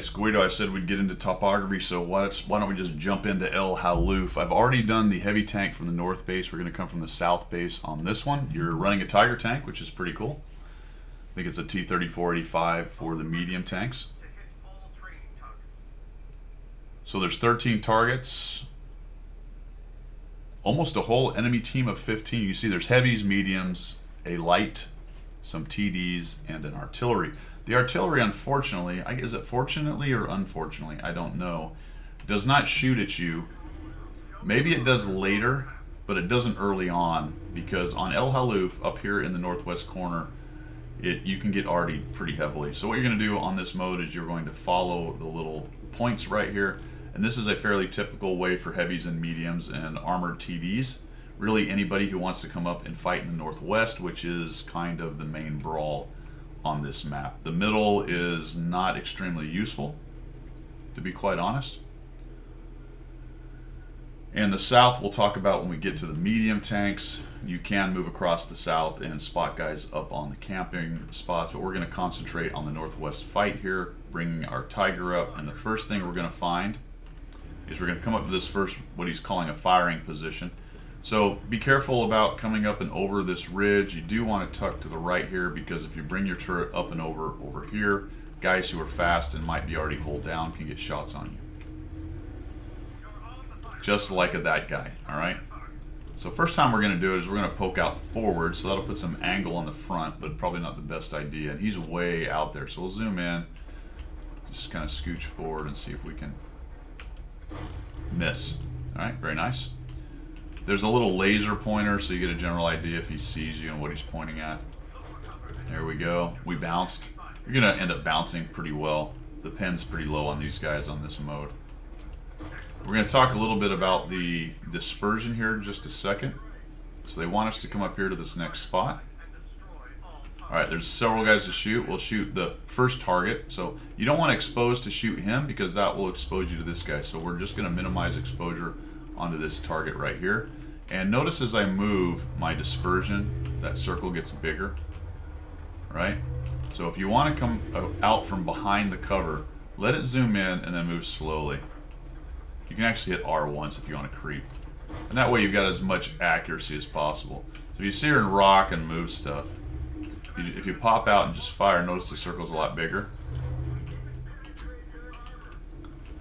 it's Guido. I said we'd get into topography, so why don't we just jump into El Haluf? I've already done the heavy tank from the north base. We're going to come from the south base on this one. You're running a Tiger tank, which is pretty cool. I think it's a T-3485 for the medium tanks. So there's 13 targets. Almost a whole enemy team of 15. You see there's heavies, mediums, a light, some TDs, and an artillery. The artillery, unfortunately, is it fortunately or unfortunately? I don't know. Does not shoot at you. Maybe it does later, but it doesn't early on, because on El Haluf, up here in the northwest corner, you can get artied pretty heavily. So what you're going to do on this mode is you're going to follow the little points right here, and this is a fairly typical way for heavies and mediums and armored TDs. Really anybody who wants to come up and fight in the northwest, which is kind of the main brawl on this map. The middle is not extremely useful, to be quite honest. And the south we'll talk about when we get to the medium tanks. You can move across the south and spot guys up on the camping spots, but we're going to concentrate on the northwest fight here, bringing our Tiger up. And the first thing we're going to find is we're going to come up to this first, what he's calling a firing position. So be careful about coming up and over this ridge. You do want to tuck to the right here, because if you bring your turret up and over here, guys who are fast and might be already hulled down can get shots on you. Just like that guy, all right? So first time we're going to do it is we're going to poke out forward, so that'll put some angle on the front, but probably not the best idea. And he's way out there, so we'll zoom in, just kind of scooch forward and see if we can miss. All right, very nice. There's a little laser pointer, so you get a general idea if he sees you and what he's pointing at. There we go. We bounced. You're going to end up bouncing pretty well. The pin's pretty low on these guys on this mode. We're going to talk a little bit about the dispersion here in just a second. So they want us to come up here to this next spot. Alright, there's several guys to shoot. We'll shoot the first target. So you don't want to expose to shoot him, because that will expose you to this guy. So we're just going to minimize exposure onto this target right here. And notice as I move my dispersion, that circle gets bigger, right? So if you want to come out from behind the cover, let it zoom in and then move slowly. You can actually hit R once if you want to creep. And that way you've got as much accuracy as possible. So you see her in rock and move stuff. If you pop out and just fire, notice the circle's a lot bigger.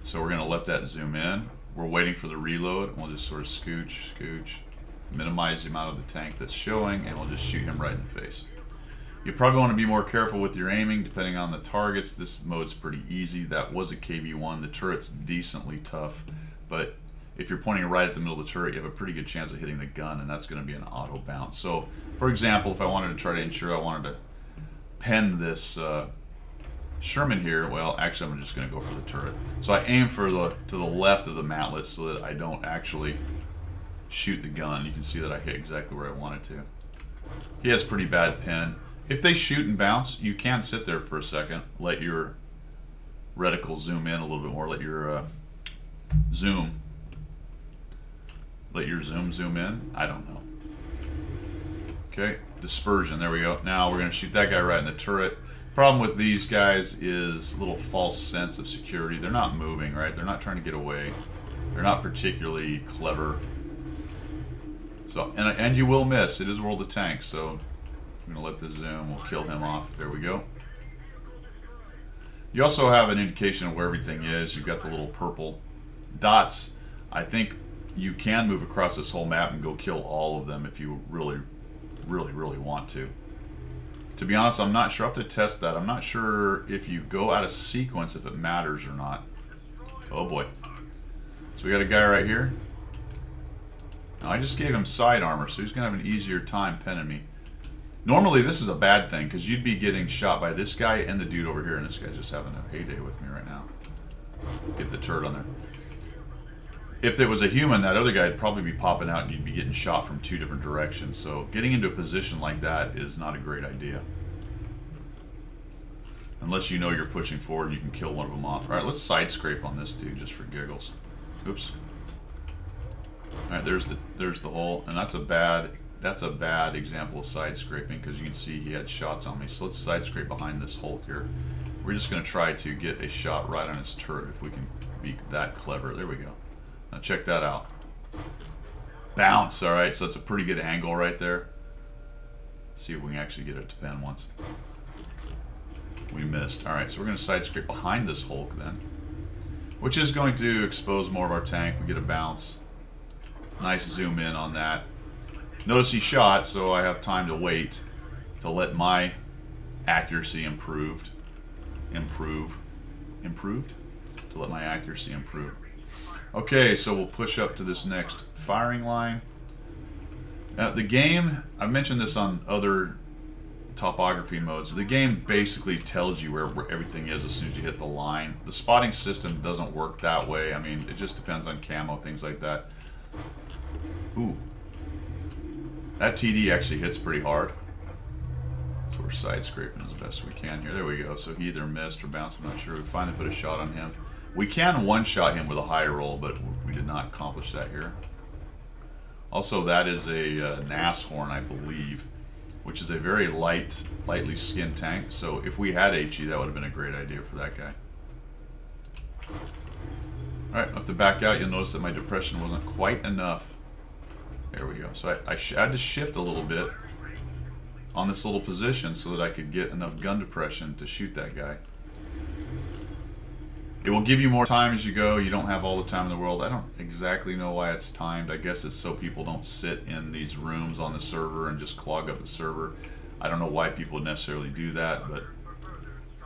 So we're going to let that zoom in. We're waiting for the reload, and we'll just sort of scooch, minimize the amount of the tank that's showing, and we'll just shoot him right in the face. You probably want to be more careful with your aiming depending on the targets. This mode's pretty easy. That was a KV-1. The turret's decently tough, but if you're pointing right at the middle of the turret, you have a pretty good chance of hitting the gun, and that's going to be an auto bounce. So, for example, if I wanted to try to ensure I wanted to pen this Sherman here, well, actually I'm just going to go for the turret. So I aim for to the left of the matlet so that I don't actually shoot the gun. You can see that I hit exactly where I wanted to. He has pretty bad pen. If they shoot and bounce, you can sit there for a second, let your reticle zoom in a little bit more, let your zoom zoom in. I don't know. Okay, dispersion, there we go. Now we're going to shoot that guy right in the turret. Problem with these guys is a little false sense of security. They're not moving, right? They're not trying to get away. They're not particularly clever. So, and you will miss. It is World of Tanks, so I'm going to let this zoom. We'll kill him off. There we go. You also have an indication of where everything is. You've got the little purple dots. I think you can move across this whole map and go kill all of them if you really want to. To be honest, I'm not sure. I have to test that. I'm not sure if you go out of sequence, if it matters or not. Oh boy. So we got a guy right here. Now, I just gave him side armor, so he's going to have an easier time penning me. Normally, this is a bad thing, because you'd be getting shot by this guy and the dude over here, and this guy's just having a heyday with me right now. Get the turret on there. If it was a human, that other guy would probably be popping out and you'd be getting shot from two different directions. So getting into a position like that is not a great idea. Unless you know you're pushing forward and you can kill one of them off. Alright, let's side scrape on this dude just for giggles. Oops. Alright, there's the hole, and that's a bad example of side scraping, because you can see he had shots on me. So let's side scrape behind this hole here. We're just going to try to get a shot right on his turret if we can be that clever. There we go. Now check that out. Bounce, all right, so it's a pretty good angle right there. Let's see if we can actually get it to pen once. We missed. All right, so we're going to side scrape behind this Hulk then, which is going to expose more of our tank. We get a bounce. Nice zoom in on that. Notice he shot, so I have time to wait to let my accuracy improved. To let my accuracy improve. Okay, so we'll push up to this next firing line. Now, the game, I've mentioned this on other topography modes, but the game basically tells you where everything is as soon as you hit the line. The spotting system doesn't work that way. I mean, it just depends on camo, things like that. Ooh. That TD actually hits pretty hard. So we're side scraping as best we can here. There we go. So he either missed or bounced, I'm not sure. We finally put a shot on him. We can one-shot him with a high roll, but we did not accomplish that here. Also, that is a Nashorn, I believe, which is a very lightly skinned tank. So if we had HE, that would have been a great idea for that guy. All right, I have to back out. You'll notice that my depression wasn't quite enough. There we go. So I had to shift a little bit on this little position so that I could get enough gun depression to shoot that guy. It will give you more time as you go. You don't have all the time in the world. I don't exactly know why it's timed. I guess it's so people don't sit in these rooms on the server and just clog up the server. I don't know why people would necessarily do that, but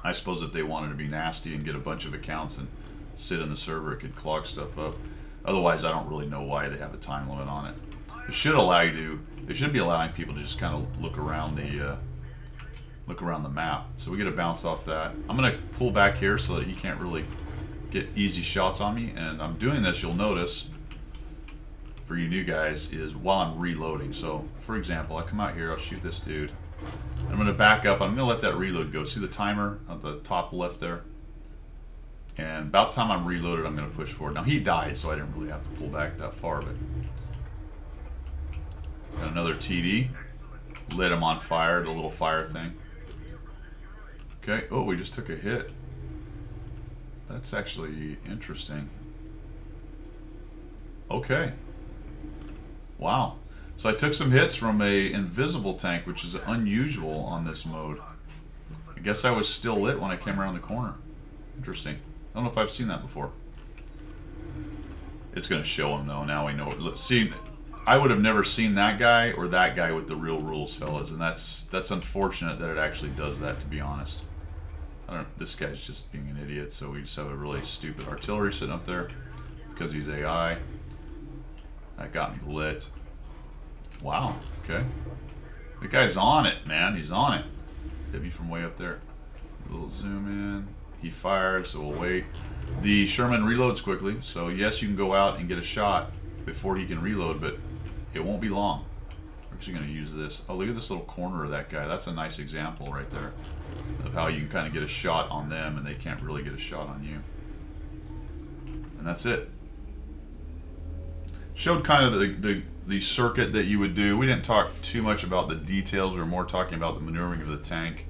I suppose if they wanted to be nasty and get a bunch of accounts and sit in the server, it could clog stuff up. Otherwise, I don't really know why they have a time limit on it. It should allow you to. It should be allowing people to just kind of look around the map. So we get a bounce off that. I'm gonna pull back here so that he can't really get easy shots on me. And I'm doing this, you'll notice, for you new guys, is while I'm reloading. So, for example, I come out here, I'll shoot this dude. I'm gonna back up. I'm gonna let that reload go. See the timer at the top left there? And about the time I'm reloaded, I'm gonna push forward. Now he died, so I didn't really have to pull back that far, but. Got another TD. Lit him on fire, the little fire thing. Okay, oh, we just took a hit. That's actually interesting. Okay. Wow. So I took some hits from a invisible tank, which is unusual on this mode. I guess I was still lit when I came around the corner. Interesting. I don't know if I've seen that before. It's going to show him, though. Now we know it. See, I would have never seen that guy or that guy with the real rules, fellas, and that's unfortunate that it actually does that, to be honest. This guy's just being an idiot, so we just have a really stupid artillery sitting up there because he's AI. That got me lit. Wow, okay. The guy's on it, man. He's on it. Hit me from way up there. A little zoom in. He fires, so we'll wait. The Sherman reloads quickly, so yes, you can go out and get a shot before he can reload, but it won't be long. We're actually going to use this. Oh, look at this little corner of that guy. That's a nice example right there of how you can kind of get a shot on them and they can't really get a shot on you. And that's it. Showed kind of the circuit that you would do. We didn't talk too much about the details. We were more talking about the maneuvering of the tank.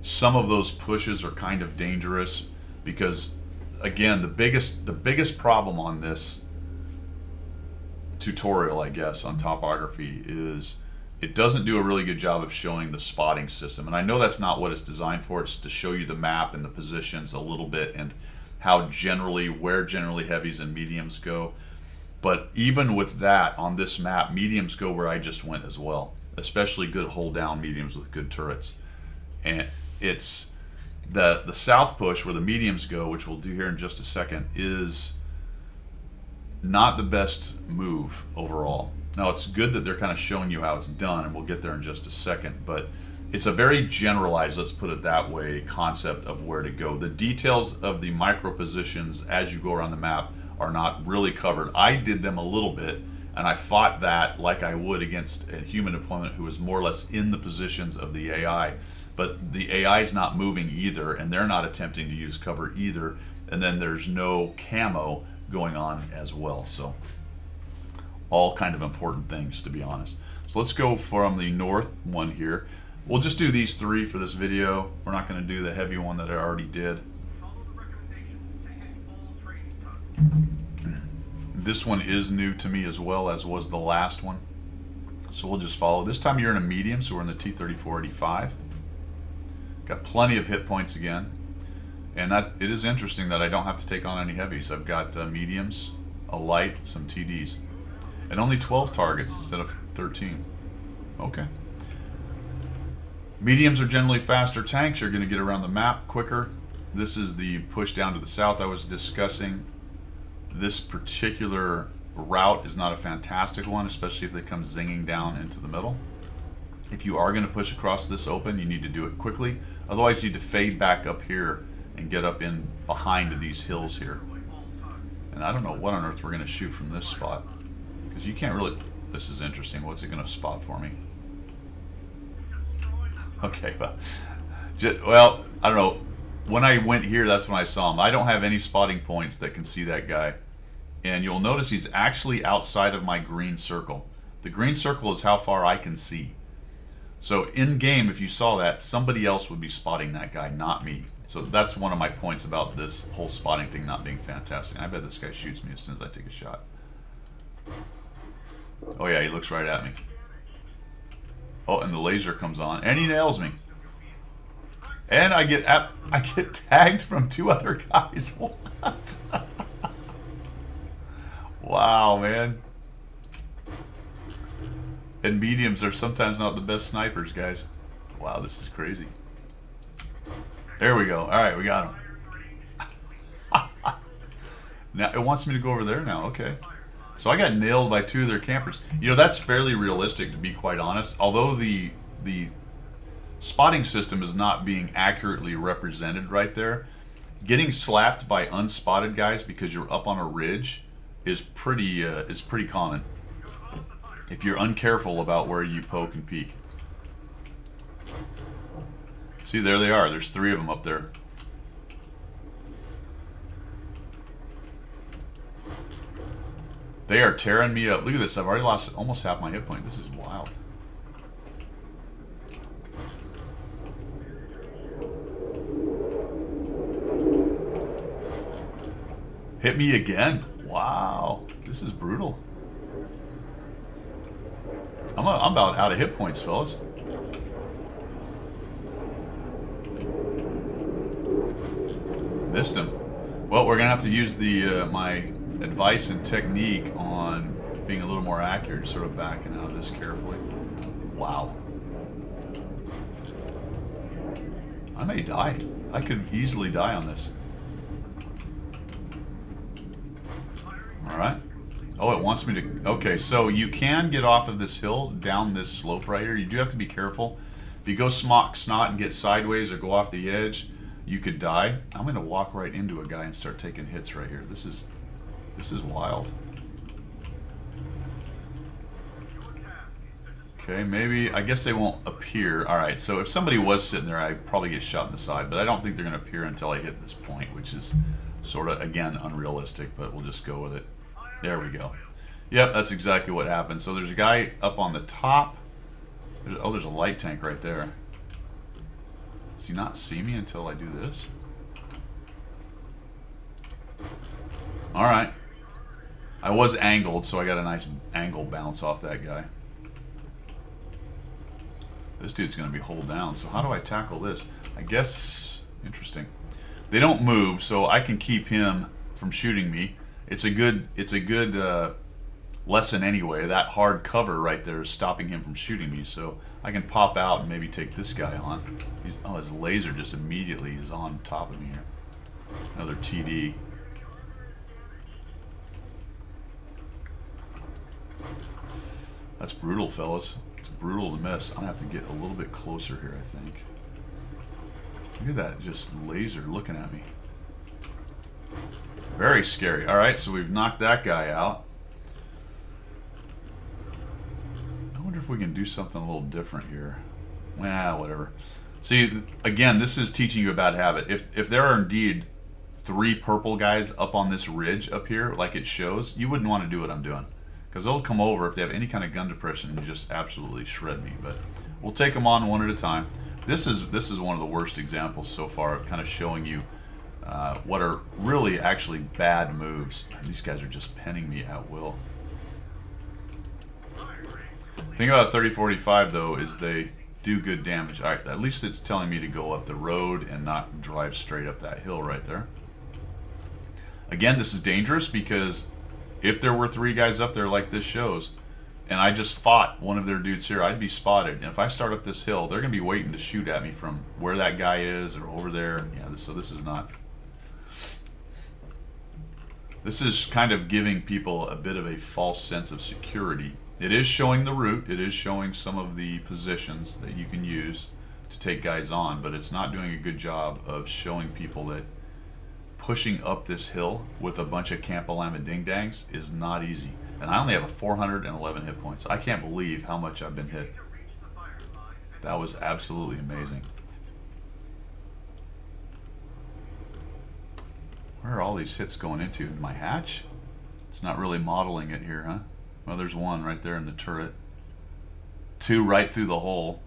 Some of those pushes are kind of dangerous because, again, the biggest problem on this tutorial, I guess, on topography is it doesn't do a really good job of showing the spotting system. And I know that's not what it's designed for. It's to show you the map and the positions a little bit and how where generally heavies and mediums go. But even with that, on this map, mediums go where I just went as well, especially good hold down mediums with good turrets. And it's the south push where the mediums go, which we'll do here in just a second, is not the best move overall. Now, it's good that they're kind of showing you how it's done, and we'll get there in just a second, but it's a very generalized, let's put it that way, concept of where to go. The details of the micro positions as you go around the map are not really covered. I did them a little bit, and I fought that like I would against a human opponent who was more or less in the positions of the AI, but the AI is not moving either, and they're not attempting to use cover either, and then there's no camo going on as well. So all kind of important things, to be honest. So let's go from the north one here. We'll just do these 3 for this video. We're not going to do the heavy one that I already did. This one is new to me as well, as was the last one. So we'll just follow. This time you're in a medium, so we're in the T-3485. Got plenty of hit points again. And that it is interesting that I don't have to take on any heavies. I've got mediums, a light, some TDs. And only 12 targets instead of 13. Okay. Mediums are generally faster tanks. You're going to get around the map quicker. This is the push down to the south I was discussing. This particular route is not a fantastic one, especially if they come zinging down into the middle. If you are going to push across this open, you need to do it quickly. Otherwise, you need to fade back up here and get up in behind these hills here. And I don't know what on earth we're going to shoot from this spot, because you can't really... This is interesting. What's it going to spot for me? Okay, well, I don't know. When I went here, that's when I saw him. I don't have any spotting points that can see that guy. And you'll notice he's actually outside of my green circle. The green circle is how far I can see. So in game, if you saw that, somebody else would be spotting that guy, not me. So that's one of my points about this whole spotting thing not being fantastic. I bet this guy shoots me as soon as I take a shot. Oh yeah, he looks right at me. Oh, and the laser comes on, and he nails me. And I get tagged from 2 other guys. What? Wow, man. And mediums are sometimes not the best snipers, guys. Wow, this is crazy. There we go. All right, we got him. Now it wants me to go over there now. Okay. So I got nailed by 2 of their campers. You know, that's fairly realistic, to be quite honest. Although the spotting system is not being accurately represented right there, getting slapped by unspotted guys because you're up on a ridge is pretty common if you're uncareful about where you poke and peek. See, there they are. There's 3 of them up there. They are tearing me up. Look at this. I've already lost almost half my hit point. This is wild. Hit me again. Wow. This is brutal. I'm about out of hit points, fellas. Missed him. Well, we're going to have to use the my advice and technique on being a little more accurate, just sort of backing out of this carefully. Wow. I may die. I could easily die on this. Alright. Oh, it wants me to... Okay, so you can get off of this hill down this slope right here. You do have to be careful. If you go smock snot and get sideways or go off the edge, you could die. I'm going to walk right into a guy and start taking hits right here. This is wild. Okay, maybe... I guess they won't appear. Alright, so if somebody was sitting there, I'd probably get shot in the side. But I don't think they're going to appear until I hit this point, which is sort of, again, unrealistic. But we'll just go with it. There we go. Yep, that's exactly what happened. So there's a guy up on the top. Oh, there's a light tank right there. Does he not see me until I do this? Alright. I was angled, so I got a nice angle bounce off that guy. This dude's going to be hulled down, so how do I tackle this? I guess... Interesting. They don't move, so I can keep him from shooting me. It's a good lesson anyway. That hard cover right there is stopping him from shooting me, so I can pop out and maybe take this guy on. Oh, his laser just immediately is on top of me here. Another TD. That's brutal, fellas. It's brutal to miss. I'm gonna have to get a little bit closer here, I think. Look at that, just laser looking at me. Very scary. Alright, so we've knocked that guy out. I wonder if we can do something a little different here. Nah, whatever. See, again, this is teaching you a bad habit. If there are indeed 3 purple guys up on this ridge up here, like it shows, you wouldn't want to do what I'm doing. Because they'll come over if they have any kind of gun depression and just absolutely shred me. But we'll take them on one at a time. This is one of the worst examples so far of kind of showing you what are really actually bad moves. These guys are just penning me at will. The thing about 30-45 though is they do good damage. Alright, at least it's telling me to go up the road and not drive straight up that hill right there. Again, this is dangerous because if there were 3 guys up there like this shows, and I just fought one of their dudes here, I'd be spotted. And if I start up this hill, they're going to be waiting to shoot at me from where that guy is or over there. Yeah, so this is not... This is kind of giving people a bit of a false sense of security. It is showing the route. It is showing some of the positions that you can use to take guys on, but it's not doing a good job of showing people that pushing up this hill with a bunch of Camp-A-Llama ding-dangs is not easy. And I only have a 411 hit points. I can't believe how much I've been hit. That was absolutely amazing. Where are all these hits going into? My hatch? It's not really modeling it here, huh? Well, there's one right there in the turret. 2 right through the hole.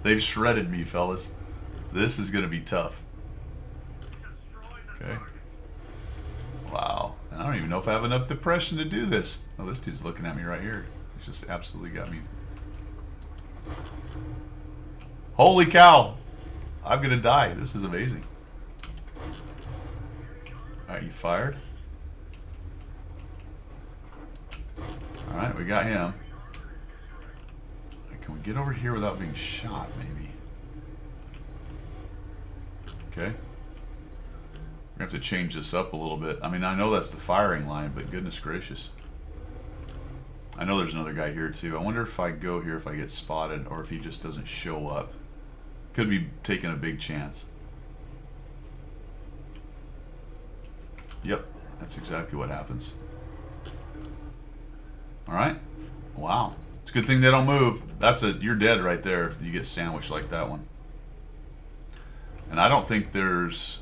They've shredded me, fellas. This is going to be tough. Okay. Wow. I don't even know if I have enough depression to do this. Oh, this dude's looking at me right here. He's just absolutely got me. Holy cow. I'm going to die. This is amazing. Alright, you fired? Alright, we got him. Can we get over here without being shot, maybe? Okay. We're going to have to change this up a little bit. I mean, I know that's the firing line, but goodness gracious. I know there's another guy here too. I wonder if I go here, if I get spotted, or if he just doesn't show up. Could be taking a big chance. Yep, that's exactly what happens. Alright. Wow. It's a good thing they don't move. You're dead right there if you get sandwiched like that one. And I don't think there's...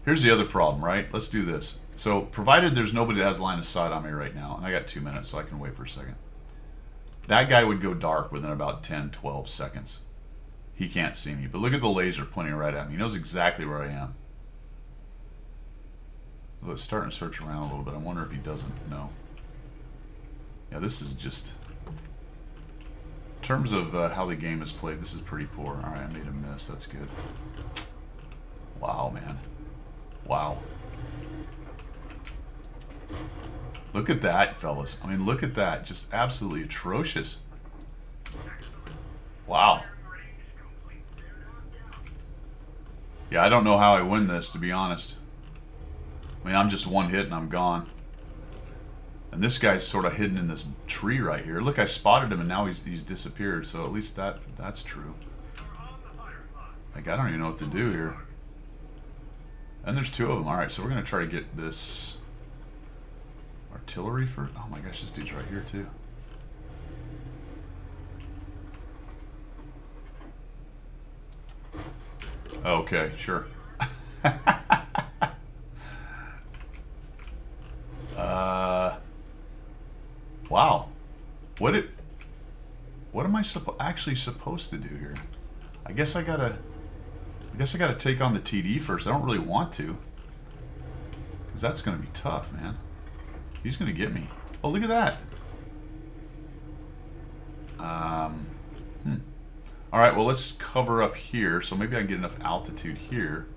Here's the other problem, right? Let's do this. So, provided there's nobody that has line of sight on me right now, and I got 2 minutes, so I can wait for a second. That guy would go dark within about 10, 12 seconds. He can't see me, but look at the laser pointing right at me. He knows exactly where I am. Although it's starting to search around a little bit. I wonder if he doesn't know. Yeah, this is just... In terms of how the game is played, this is pretty poor. Alright, I made a miss. That's good. Wow, man. Wow. Look at that, fellas. I mean, look at that. Just absolutely atrocious. Wow. Yeah, I don't know how I win this, to be honest. I mean, I'm just one hit and I'm gone. And this guy's sort of hidden in this tree right here. Look, I spotted him and now he's disappeared, so at least that's true. Like, I don't even know what to do here. And there's 2 of them. Alright, so we're going to try to get this artillery for... Oh my gosh, this dude's right here too. Okay, sure. Wow. What am I actually supposed to do here? I guess I gotta take on the TD first. I don't really want to, because that's gonna be tough, man. He's gonna get me. Oh, look at that. All right, well, let's cover up here, so maybe I can get enough altitude here.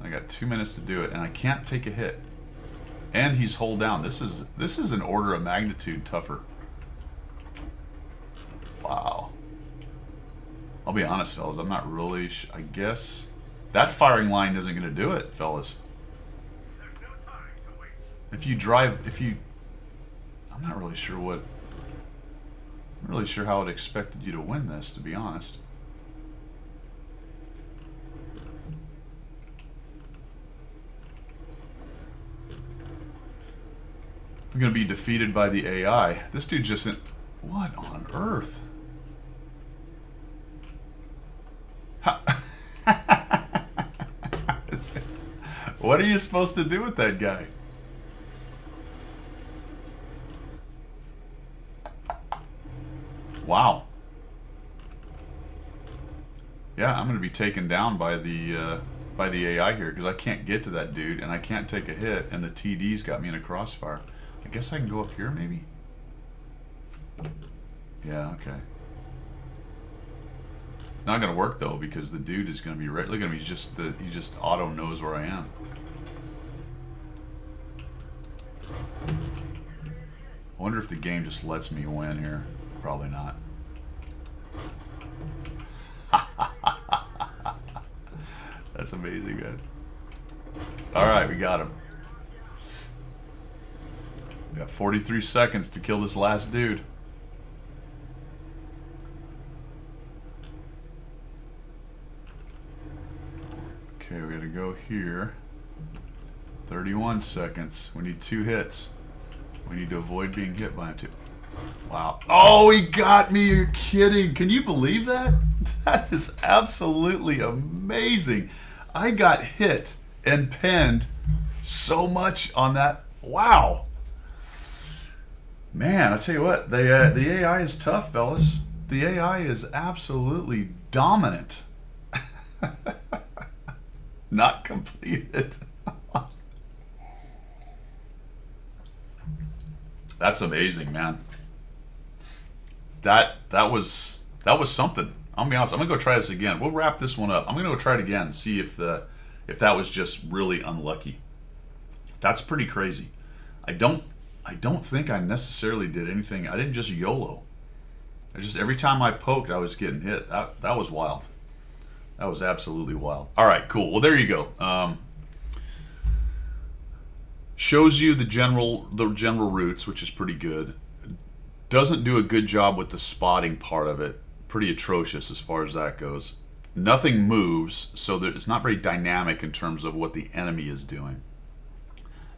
I got 2 minutes to do it, and I can't take a hit. And he's hull down. This is an order of magnitude tougher. Wow. I'll be honest, fellas. I'm not really... I guess that firing line isn't going to do it, fellas. If you drive... I'm not really sure what... I'm not really sure how it expected you to win this, to be honest. I'm going to be defeated by the AI. This dude just... What on earth? What are you supposed to do with that guy? Wow. Yeah, I'm going to be taken down by the AI here because I can't get to that dude and I can't take a hit, and the TD's got me in a crossfire. I guess I can go up here maybe? Yeah, okay. Not going to work though because the dude is going to be right. Look at him, he just auto knows where I am. I wonder if the game just lets me win here. Probably not. That's amazing, man. Alright, we got him. We got 43 seconds to kill this last dude. Okay, we gotta go here. 31 seconds. We need 2 hits. We need to avoid being hit by him too. Wow. Oh, he got me. You're kidding. Can you believe that? That is absolutely amazing. I got hit and pinned so much on that. Wow. Man, I tell you what, the AI is tough, fellas. The AI is absolutely dominant. Not completed. That's amazing, man. That was something. I'll be honest. I'm gonna go try this again. We'll wrap this one up. I'm gonna go try it again and see if that was just really unlucky. That's pretty crazy. I don't think I necessarily did anything. I didn't just YOLO. Every time I poked, I was getting hit. That was wild. That was absolutely wild. All right, cool. Well, there you go. Shows you the general routes, which is pretty good. Doesn't do a good job with the spotting part of it. Pretty atrocious as far as that goes. Nothing moves, so that it's not very dynamic in terms of what the enemy is doing.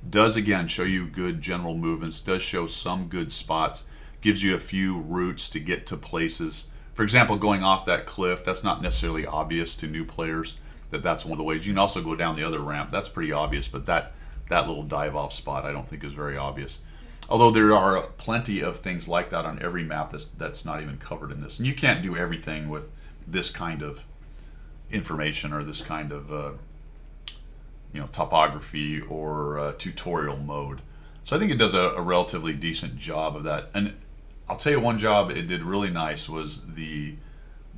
Does again show you good general movements. Does show some good spots. Gives you a few routes to get to places. For example, going off that cliff, that's not necessarily obvious to new players. That's one of the ways. You can also go down the other ramp. That's pretty obvious, but that little dive off spot I don't think is very obvious. Although there are plenty of things like that on every map that's not even covered in this. And you can't do everything with this kind of information or this kind of topography or tutorial mode. So I think it does a relatively decent job of that. And I'll tell you one job it did really nice was the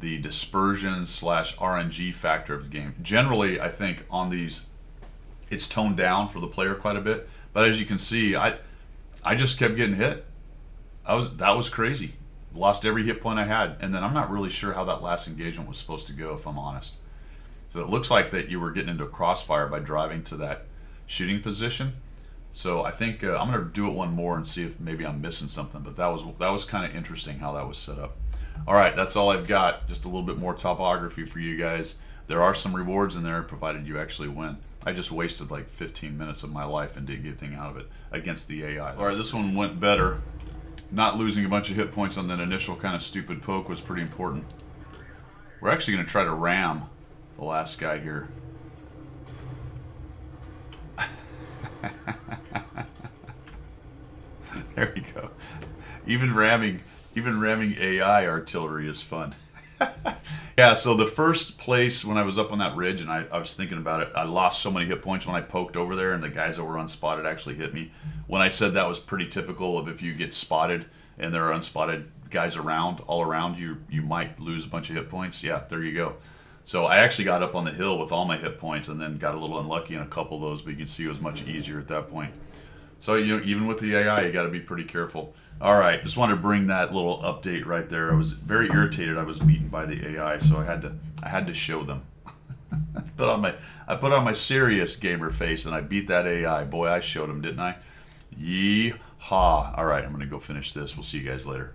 dispersion / RNG factor of the game. Generally, I think on these it's toned down for the player quite a bit, but as you can see, I just kept getting hit. That was crazy. Lost every hit point I had, and then I'm not really sure how that last engagement was supposed to go, if I'm honest. So it looks like that you were getting into a crossfire by driving to that shooting position. So I think I'm going to do it one more and see if maybe I'm missing something. But that was kind of interesting how that was set up. All right, that's all I've got. Just a little bit more topography for you guys. There are some rewards in there, provided you actually win. I just wasted like 15 minutes of my life and didn't get anything out of it against the AI. All right, this one went better. Not losing a bunch of hit points on that initial kind of stupid poke was pretty important. We're actually going to try to ram the last guy here. There you go. Even ramming AI artillery is fun. Yeah, so the first place when I was up on that ridge and I was thinking about it, I lost so many hit points when I poked over there and the guys that were unspotted actually hit me. When I said that was pretty typical of if you get spotted and there are unspotted guys all around you, you might lose a bunch of hit points. Yeah, there you go. So I actually got up on the hill with all my hit points and then got a little unlucky in a couple of those, but you can see it was much easier at that point. So even with the AI, you got to be pretty careful. All right, just wanted to bring that little update right there. I was very irritated. I was beaten by the AI, so I had to show them. I put on my serious gamer face and I beat that AI. Boy, I showed them, didn't I? Yee-haw. All right, I'm going to go finish this. We'll see you guys later.